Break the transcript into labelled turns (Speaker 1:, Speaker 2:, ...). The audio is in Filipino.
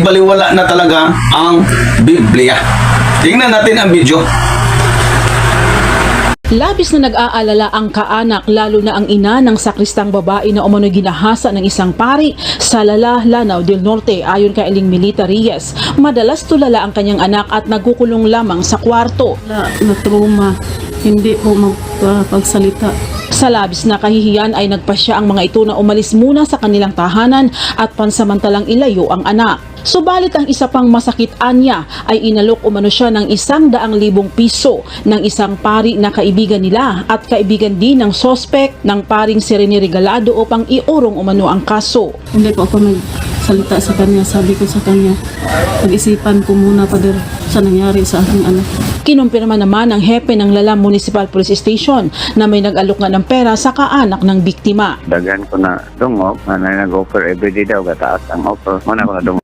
Speaker 1: baliwala na talaga ang Biblia. Tingnan natin ang video.
Speaker 2: Labis na nag-aalala ang kaanak, lalo na ang ina ng sakristang babae na umano'y ginahasa ng isang pari sa Lanao del Norte. Ayon kay Eling Milita Reyes, madalas tulala ang kanyang anak at nagkukulong lamang sa kwarto.
Speaker 3: Na trauma, hindi po magpagsalita.
Speaker 2: Sa labis na kahihiyan ay nagpasya ang mga ito na umalis muna sa kanilang tahanan at pansamantalang ilayo ang anak. Subalit ang isa pang masakit anya ay inalok umano siya ng 100,000 piso ng isang pari na kaibigan nila at kaibigan din ng sospek ng paring si Rene Regalado upang iurong umano ang kaso.
Speaker 3: Hindi po ako nagsalita sa kanya. Sabi ko sa kanya, pag-isipan ko muna pader sa nangyari sa aking anak.
Speaker 2: Kinumpirma naman ng hepe ng Lalam Municipal Police Station na may nag-alok nga ng pera sa kaanak ng biktima.
Speaker 4: Daghan ko na dungog, na nag-offer everyday daw, gataas ang offer. Muna ko na dungog